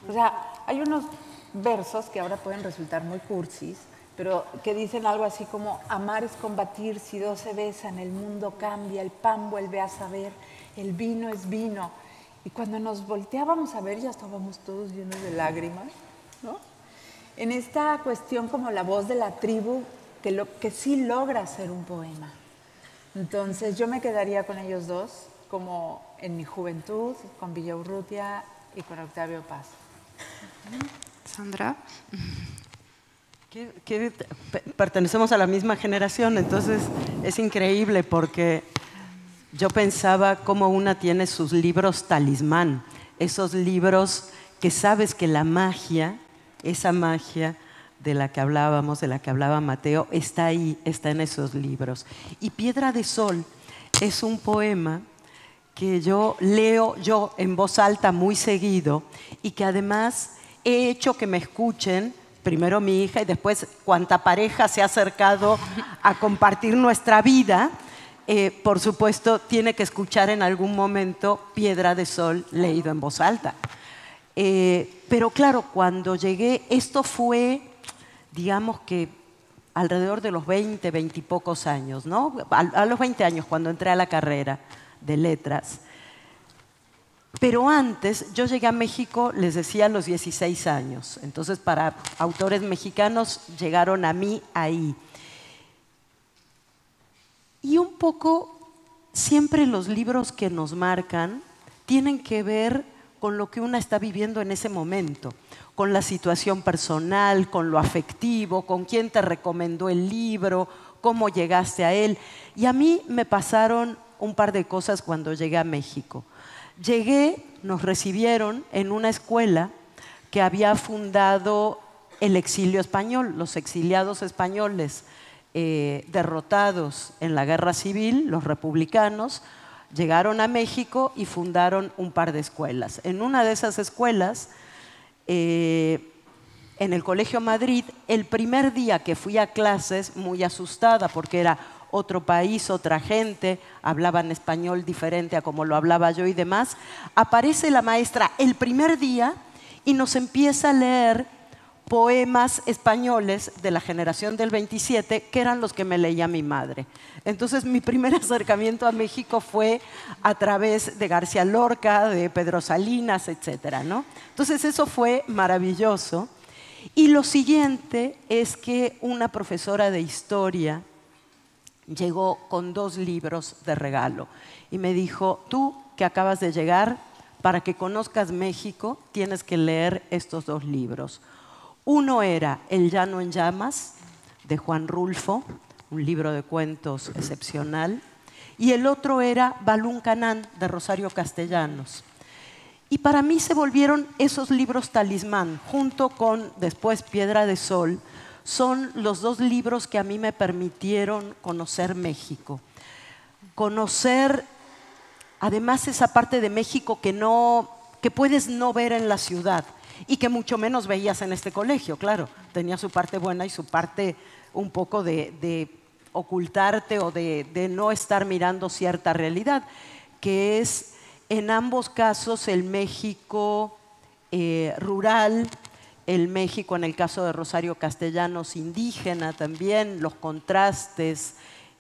O sea, hay unos versos que ahora pueden resultar muy cursis, pero que dicen algo así como: amar es combatir, si dos se besan, el mundo cambia, el pan vuelve a saber, el vino es vino. Y cuando nos volteábamos a ver ya estábamos todos llenos de lágrimas, ¿no? En esta cuestión como la voz de la tribu, que sí logra ser un poema. Entonces yo me quedaría con ellos dos, como en mi juventud, con Villaurrutia y con Octavio Paz. Sandra. Pertenecemos a la misma generación, entonces es increíble porque yo pensaba cómo una tiene sus libros talismán, esos libros que sabes que la magia, esa magia de la que hablábamos, de la que hablaba Mateo, está ahí, está en esos libros. Y Piedra de Sol es un poema que yo leo en voz alta muy seguido y que además he hecho que me escuchen, primero mi hija y después cuanta pareja se ha acercado a compartir nuestra vida. Por supuesto, tiene que escuchar en algún momento Piedra de Sol leído en voz alta. Pero claro, cuando llegué, esto fue, digamos que alrededor de los 20 y pocos años, ¿no? A los 20 años, cuando entré a la carrera de letras. Pero antes, yo llegué a México, les decía, a los 16 años. Entonces, para autores mexicanos, llegaron a mí ahí. Y un poco, siempre los libros que nos marcan tienen que ver con lo que una está viviendo en ese momento, con la situación personal, con lo afectivo, con quién te recomendó el libro, cómo llegaste a él. Y a mí me pasaron un par de cosas cuando llegué a México. Llegué, nos recibieron en una escuela que había fundado el exilio español, los exiliados españoles derrotados en la guerra civil, los republicanos, llegaron a México y fundaron un par de escuelas. En una de esas escuelas, en el Colegio Madrid, el primer día que fui a clases, muy asustada porque era otro país, otra gente, hablaban español diferente a como lo hablaba yo y demás, aparece la maestra el primer día y nos empieza a leer poemas españoles de la generación del 27, que eran los que me leía mi madre. Entonces, mi primer acercamiento a México fue a través de García Lorca, de Pedro Salinas, etcétera, ¿no? Entonces, eso fue maravilloso. Y lo siguiente es que una profesora de historia llegó con 2 libros de regalo y me dijo: tú que acabas de llegar, para que conozcas México, tienes que leer estos 2 libros. Uno era El llano en llamas, de Juan Rulfo, un libro de cuentos excepcional, y el otro era Balún Canán, de Rosario Castellanos. Y para mí se volvieron esos libros talismán, junto con después Piedra de Sol, son los 2 libros que a mí me permitieron conocer México. Conocer además esa parte de México que puedes no ver en la ciudad y que mucho menos veías en este colegio, claro. Tenía su parte buena y su parte un poco de ocultarte o de no estar mirando cierta realidad, que es en ambos casos el México rural, el México, en el caso de Rosario Castellanos, indígena también, los contrastes,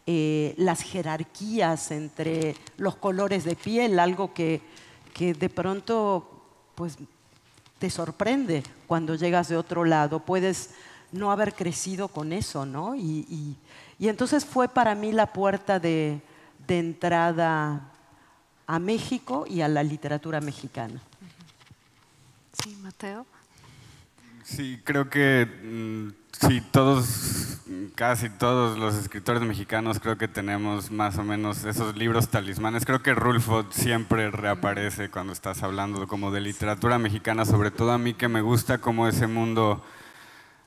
las jerarquías entre los colores de piel, algo que de pronto pues, te sorprende cuando llegas de otro lado. Puedes no haber crecido con eso, ¿no? Y entonces fue para mí la puerta de entrada a México y a la literatura mexicana. Sí, Mateo. Sí, creo que sí, todos casi todos los escritores mexicanos creo que tenemos más o menos esos libros talismanes. Creo que Rulfo siempre reaparece cuando estás hablando como de literatura mexicana, sobre todo a mí que me gusta como ese mundo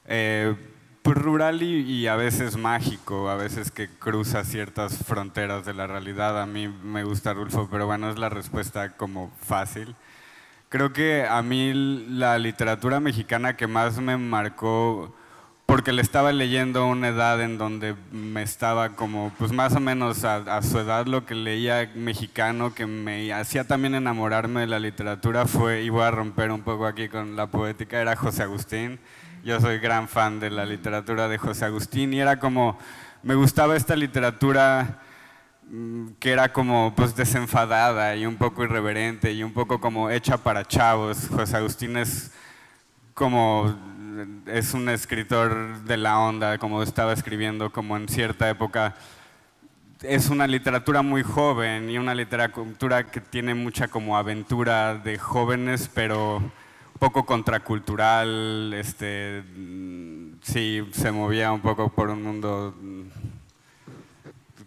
pues rural y a veces mágico, a veces que cruza ciertas fronteras de la realidad. A mí me gusta Rulfo, pero bueno, es la respuesta como fácil. Creo que a mí la literatura mexicana que más me marcó, porque le estaba leyendo a una edad en donde me estaba como, pues más o menos a su edad, lo que leía mexicano que me hacía también enamorarme de la literatura fue, y voy a romper un poco aquí con la poética, era José Agustín. Yo soy gran fan de la literatura de José Agustín y era como, me gustaba esta literatura que era como pues desenfadada y un poco irreverente y un poco como hecha para chavos. José Agustín es un escritor de la onda, como estaba escribiendo como en cierta época. Es una literatura muy joven y una literatura que tiene mucha como aventura de jóvenes, pero poco contracultural. Sí, se movía un poco por un mundo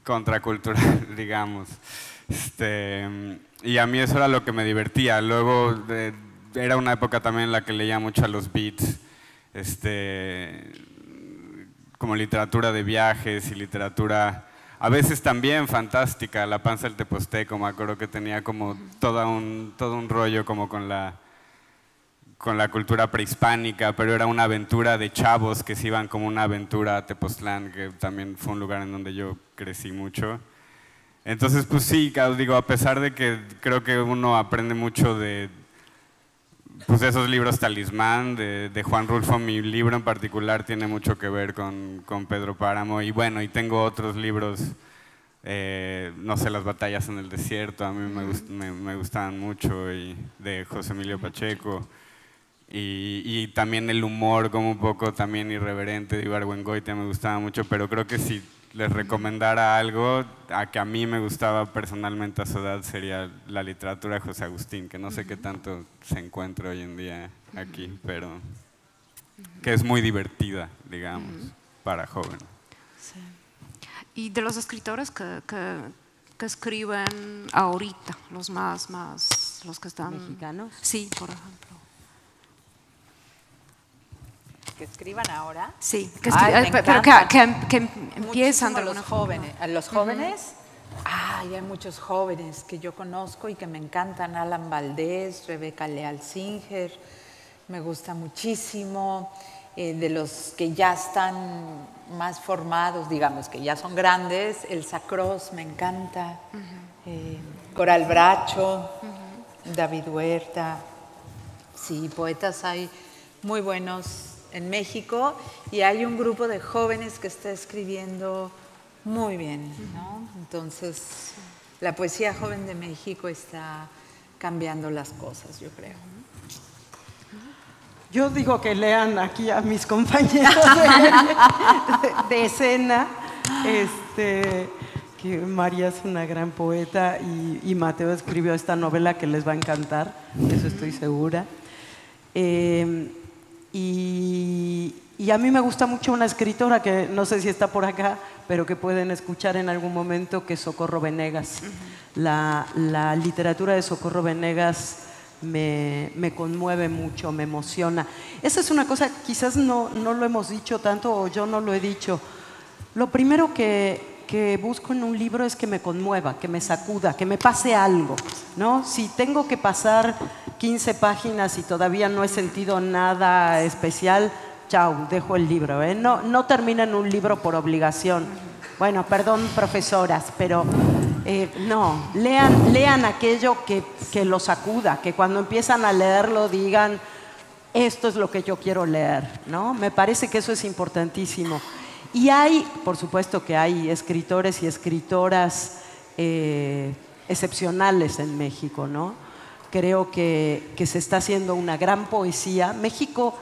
contracultural, digamos. Y a mí eso era lo que me divertía. Luego era una época también en la que leía mucho a los Beats, como literatura de viajes y literatura a veces también fantástica. La Panza del Teposteco, me acuerdo que tenía como todo un rollo como con la cultura prehispánica, pero era una aventura de chavos que se iban como una aventura a Tepoztlán, que también fue un lugar en donde yo crecí mucho. Entonces, pues sí, digo, a pesar de que creo que uno aprende mucho de pues esos libros talismán de Juan Rulfo, mi libro en particular tiene mucho que ver con Pedro Páramo, y bueno, y tengo otros libros, no sé, Las batallas en el desierto, a mí me gustaban mucho, y de José Emilio Pacheco. Y también el humor como un poco también irreverente de Ibargüengoitia me gustaba mucho, pero creo que si les recomendara algo a que a mí me gustaba personalmente a su edad sería la literatura de José Agustín, que no sé qué tanto se encuentra hoy en día aquí, pero que es muy divertida, digamos, para jóvenes. Sí. Y de los escritores que escriben ahorita, los los que están… ¿Mexicanos? Sí, por ejemplo. ¿Que escriban ahora? Sí, pero que empiezan de los jóvenes. ¿A los jóvenes? Hay muchos jóvenes que yo conozco y que me encantan. Alan Valdés, Rebeca Leal Singer, me gusta muchísimo. De los que ya están más formados, digamos, que ya son grandes, Elsa Cross me encanta, Coral Bracho, David Huerta. Sí, poetas hay muy buenos en México, y hay un grupo de jóvenes que está escribiendo muy bien, ¿no? Entonces, la poesía joven de México está cambiando las cosas, yo creo. Yo digo que lean aquí a mis compañeros de escena, que María es una gran poeta y Mateo escribió esta novela que les va a encantar, de eso estoy segura. Y a mí me gusta mucho una escritora que no sé si está por acá, pero que pueden escuchar en algún momento, que es Socorro Venegas. La literatura de Socorro Venegas me conmueve mucho, me emociona. Esa es una cosa, quizás no lo hemos dicho tanto, o yo no lo he dicho. Lo primero que busco en un libro es que me conmueva, que me sacuda, que me pase algo, ¿no? Si tengo que pasar 15 páginas y todavía no he sentido nada especial, chao, dejo el libro, ¿eh? No terminen un libro por obligación. Bueno, perdón, profesoras, pero no, lean aquello que los sacuda, que cuando empiezan a leerlo digan, esto es lo que yo quiero leer, ¿no? Me parece que eso es importantísimo. Y por supuesto que hay escritores y escritoras excepcionales en México, ¿no? Creo que se está haciendo una gran poesía. México,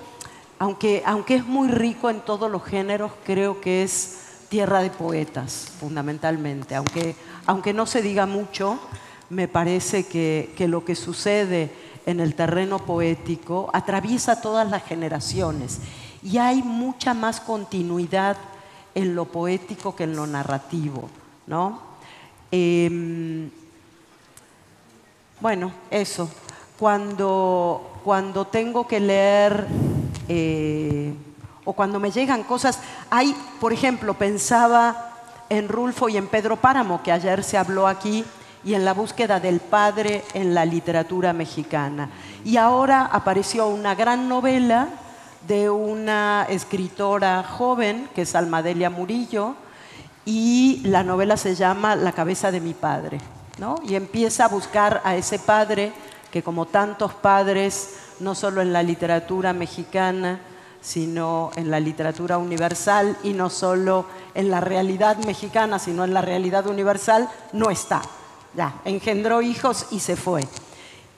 aunque es muy rico en todos los géneros, creo que es tierra de poetas, fundamentalmente. Aunque no se diga mucho, me parece que lo que sucede en el terreno poético atraviesa todas las generaciones y hay mucha más continuidad en lo poético que en lo narrativo, ¿no? Bueno, eso. Cuando tengo que leer o cuando me llegan cosas, hay, por ejemplo, pensaba en Rulfo y en Pedro Páramo, que ayer se habló aquí, y en la búsqueda del padre en la literatura mexicana. Y ahora apareció una gran novela de una escritora joven, que es Almadelia Murillo, y la novela se llama La cabeza de mi padre, ¿no? Y empieza a buscar a ese padre que, como tantos padres, no solo en la literatura mexicana, sino en la literatura universal, y no solo en la realidad mexicana, sino en la realidad universal, no está. Ya, engendró hijos y se fue.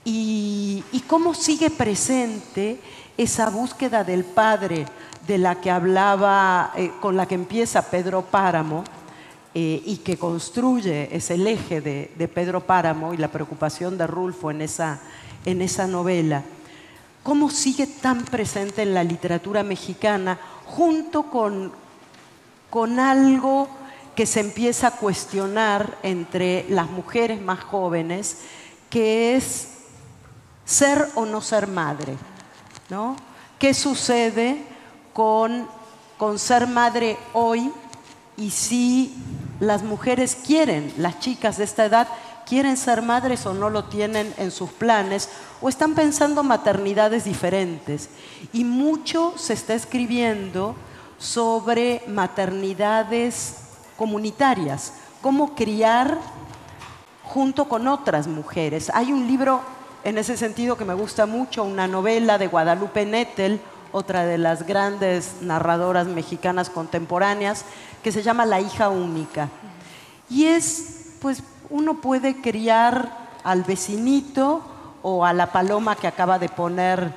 Y cómo sigue presente esa búsqueda del padre de la que hablaba, con la que empieza Pedro Páramo, y que construye, es el eje de Pedro Páramo y la preocupación de Rulfo en esa novela. Cómo sigue tan presente en la literatura mexicana, junto con algo que se empieza a cuestionar entre las mujeres más jóvenes, que es ser o no ser madre, ¿no? ¿Qué sucede con ser madre hoy? Y si las mujeres quieren, las chicas de esta edad, quieren ser madres o no lo tienen en sus planes, o están pensando maternidades diferentes. Y mucho se está escribiendo sobre maternidades comunitarias, cómo criar junto con otras mujeres. Hay un libro en ese sentido que me gusta mucho, una novela de Guadalupe Nettel, otra de las grandes narradoras mexicanas contemporáneas, que se llama La hija única. Y es, pues, uno puede criar al vecinito o a la paloma que acaba de poner,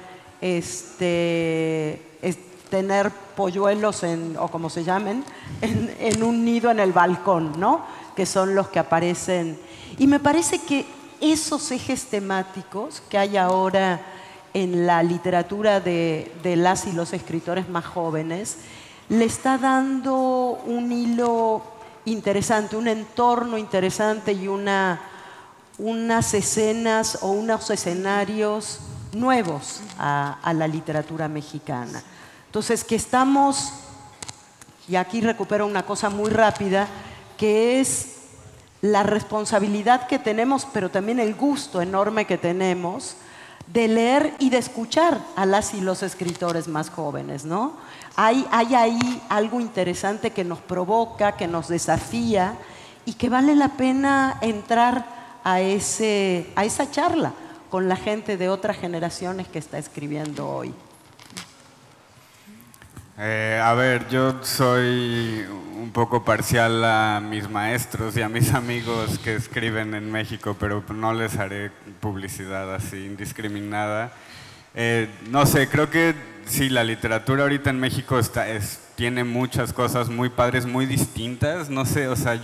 tener polluelos, o como se llamen, en un nido en el balcón, ¿no? Que son los que aparecen. Y me parece que esos ejes temáticos que hay ahora en la literatura de las y los escritores más jóvenes, le está dando un hilo interesante, un entorno interesante y unas escenas o unos escenarios nuevos a la literatura mexicana. Entonces, que estamos, y aquí recupero una cosa muy rápida, que es la responsabilidad que tenemos, pero también el gusto enorme que tenemos de leer y de escuchar a las y los escritores más jóvenes, ¿no? Hay ahí algo interesante que nos provoca, que nos desafía y que vale la pena entrar a esa charla con la gente de otras generaciones que está escribiendo hoy. A ver, yo soy un poco parcial a mis maestros y a mis amigos que escriben en México, pero no les haré publicidad así indiscriminada. No sé, creo que sí, la literatura ahorita en México tiene muchas cosas muy padres, muy distintas. No sé, o sea,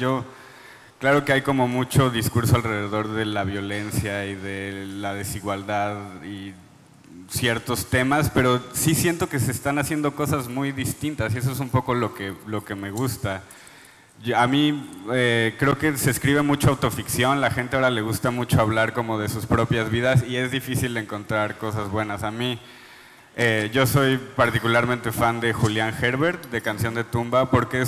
claro que hay como mucho discurso alrededor de la violencia y de la desigualdad y ciertos temas, pero sí siento que se están haciendo cosas muy distintas y eso es un poco lo que me gusta. A mí creo que se escribe mucho autoficción, la gente ahora le gusta mucho hablar como de sus propias vidas y es difícil encontrar cosas buenas. A mí, yo soy particularmente fan de Julián Herbert, de Canción de Tumba, porque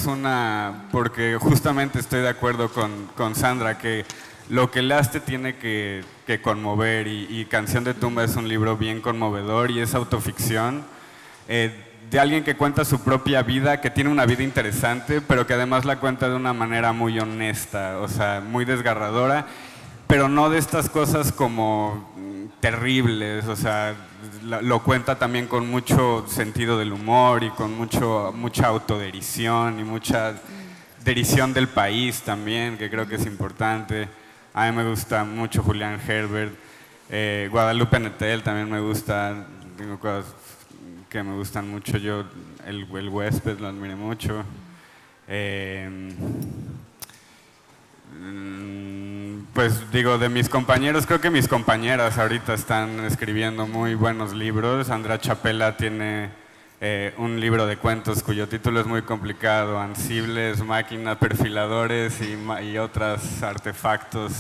justamente estoy de acuerdo con Sandra, que lo que leas te tiene que conmover y Canción de Tumba es un libro bien conmovedor y es autoficción de alguien que cuenta su propia vida, que tiene una vida interesante, pero que además la cuenta de una manera muy honesta, o sea, muy desgarradora, pero no de estas cosas como terribles, o sea, lo cuenta también con mucho sentido del humor y con mucha autoderición y mucha derición del país también, que creo que es importante. A mí me gusta mucho Julián Herbert, Guadalupe Nettel también me gusta, tengo cosas que me gustan mucho, yo el huésped lo admiré mucho. Pues digo, de mis compañeros, creo que mis compañeras ahorita están escribiendo muy buenos libros. Andrea Chapela tiene un libro de cuentos cuyo título es muy complicado, Ansibles, máquinas, perfiladores y otros artefactos.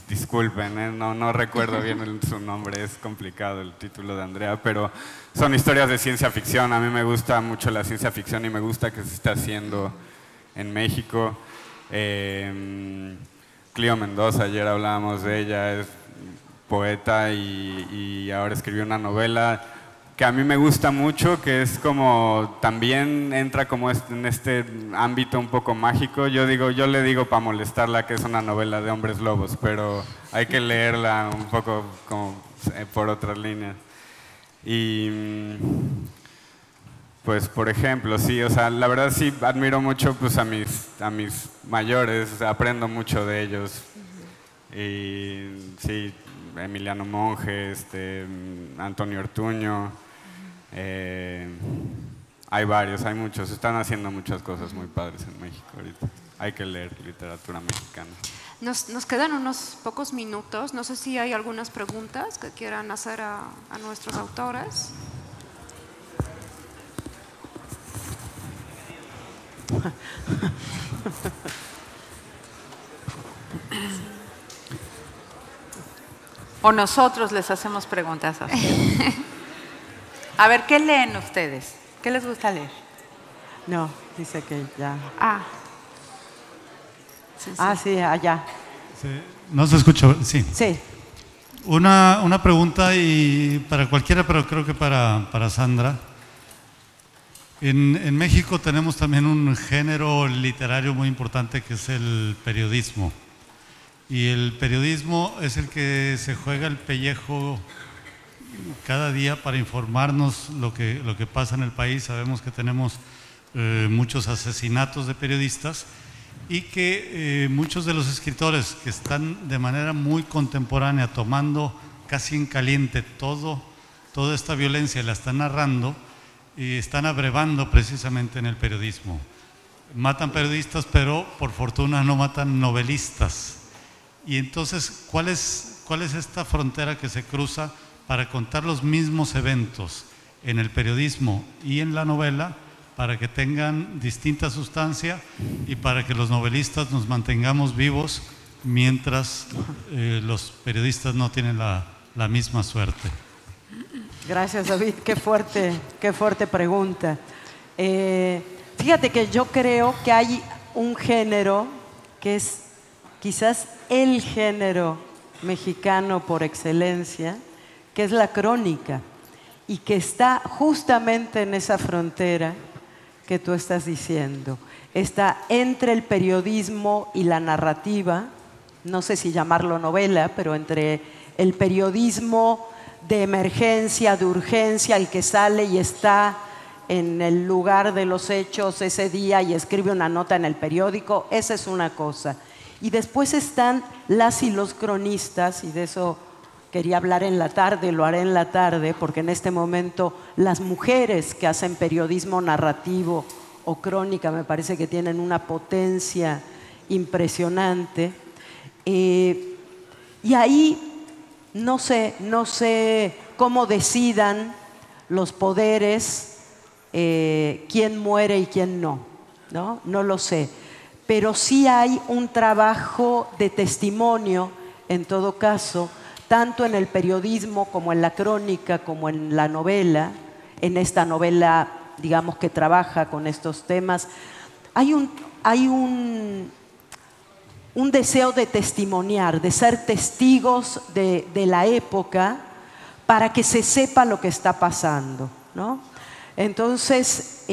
Disculpen, no recuerdo bien su nombre, es complicado el título de Andrea, pero son historias de ciencia ficción. A mí me gusta mucho la ciencia ficción y me gusta que se está haciendo en México. Cleo Mendoza, ayer hablábamos de ella, es poeta y ahora escribió una novela que a mí me gusta mucho, que es como, también entra como en este ámbito un poco mágico. Yo le digo para molestarla que es una novela de hombres lobos, pero hay que leerla un poco como por otras líneas. Y pues, por ejemplo, sí, o sea, la verdad sí admiro mucho pues, a mis mayores, aprendo mucho de ellos. Y sí, Emiliano Monge, Antonio Ortuño, hay varios, hay muchos, están haciendo muchas cosas muy padres en México ahorita. Hay que leer literatura mexicana. Nos quedan unos pocos minutos, no sé si hay algunas preguntas que quieran hacer a nuestros autores. O nosotros les hacemos preguntas a ustedes. A ver, ¿qué leen ustedes? ¿Qué les gusta leer? No, dice que ya. Sí, allá. Sí, no se escucha, sí. Sí. Una pregunta y para cualquiera, pero creo que para Sandra. En México tenemos también un género literario muy importante que es el periodismo. Y el periodismo es el que se juega el pellejo cada día para informarnos lo que pasa en el país. Sabemos que tenemos muchos asesinatos de periodistas y que muchos de los escritores que están de manera muy contemporánea tomando casi en caliente toda esta violencia, la están narrando y están abrevando precisamente en el periodismo. Matan periodistas, pero por fortuna no matan novelistas. Y entonces, ¿cuál es esta frontera que se cruza para contar los mismos eventos en el periodismo y en la novela para que tengan distinta sustancia y para que los novelistas nos mantengamos vivos mientras los periodistas no tienen la misma suerte? Gracias, David. Qué fuerte pregunta. Fíjate que yo creo que hay un género que es quizás el género mexicano por excelencia, que es la crónica, y que está justamente en esa frontera que tú estás diciendo. Está entre el periodismo y la narrativa, no sé si llamarlo novela, pero entre el periodismo de emergencia, de urgencia, el que sale y está en el lugar de los hechos ese día y escribe una nota en el periódico, esa es una cosa. Y después están las y los cronistas, y de eso quería hablar en la tarde, lo haré en la tarde, porque en este momento las mujeres que hacen periodismo narrativo o crónica me parece que tienen una potencia impresionante. Y ahí no sé cómo decidan los poderes quién muere y quién no lo sé. Pero sí hay un trabajo de testimonio, en todo caso, tanto en el periodismo como en la crónica, como en la novela, en esta novela, digamos, que trabaja con estos temas. Hay un deseo de testimoniar, de ser testigos de la época para que se sepa lo que está pasando, ¿no? Entonces,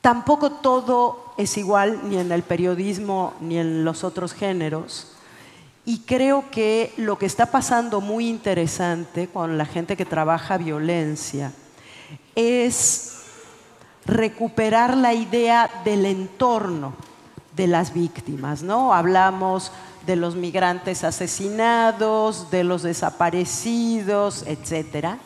tampoco todo es igual ni en el periodismo ni en los otros géneros, y creo que lo que está pasando muy interesante con la gente que trabaja violencia es recuperar la idea del entorno de las víctimas, ¿no? Hablamos de los migrantes asesinados, de los desaparecidos, etcétera.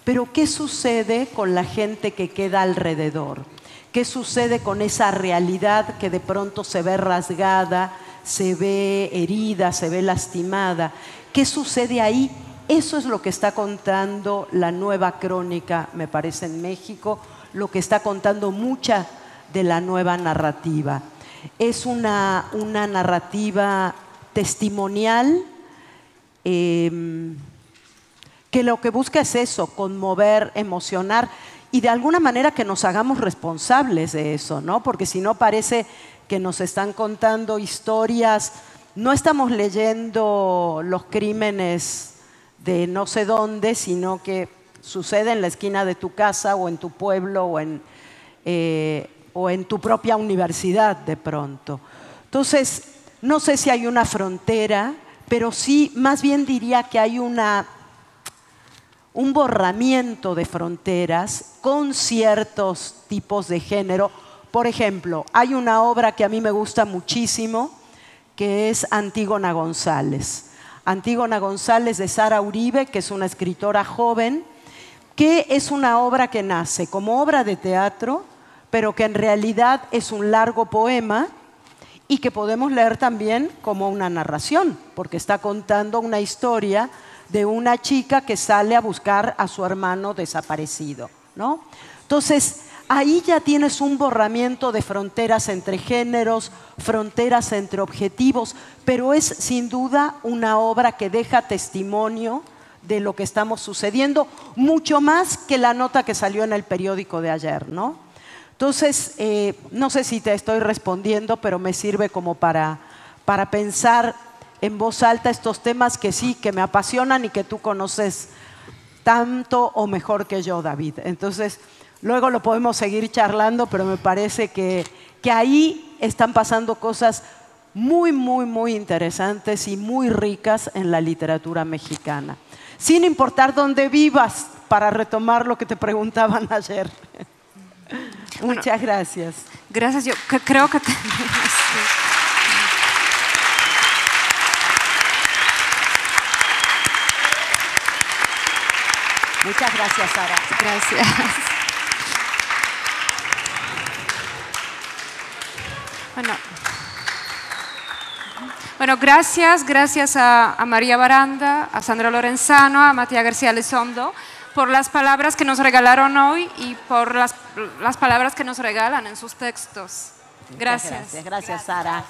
Pero ¿qué sucede con la gente que queda alrededor? ¿Qué sucede con esa realidad que de pronto se ve rasgada, se ve herida, se ve lastimada? ¿Qué sucede ahí Eso es lo que está contando la nueva crónica, me parece, en México, lo que está contando mucha de la nueva narrativa. Es una narrativa testimonial que lo que busca es eso, conmover, emocionar y de alguna manera que nos hagamos responsables de eso, ¿no? Porque si no parece que nos están contando historias, no estamos leyendo los crímenes de no sé dónde, sino que sucede en la esquina de tu casa o en tu pueblo o en tu propia universidad de pronto. Entonces, no sé si hay una frontera, pero sí, más bien diría que hay un borramiento de fronteras con ciertos tipos de género. Por ejemplo, hay una obra que a mí me gusta muchísimo, que es Antígona González. Antígona González de Sara Uribe, que es una escritora joven, que es una obra que nace como obra de teatro, pero que en realidad es un largo poema y que podemos leer también como una narración, porque está contando una historia de una chica que sale a buscar a su hermano desaparecido, ¿no? Entonces, ahí ya tienes un borramiento de fronteras entre géneros, fronteras entre objetivos, pero es sin duda una obra que deja testimonio de lo que estamos sucediendo, mucho más que la nota que salió en el periódico de ayer, ¿no? Entonces, no sé si te estoy respondiendo, pero me sirve como para pensar en voz alta estos temas que sí, que me apasionan y que tú conoces tanto o mejor que yo, David. Entonces, luego lo podemos seguir charlando, pero me parece que ahí están pasando cosas muy, muy, muy interesantes y muy ricas en la literatura mexicana. Sin importar dónde vivas, para retomar lo que te preguntaban ayer. Muchas gracias. Gracias, yo creo que Muchas gracias, Sara. Gracias. Bueno, gracias a María Baranda, a Sandra Lorenzano, a Matías García Elizondo por las palabras que nos regalaron hoy y por las palabras que nos regalan en sus textos. Gracias, Sara.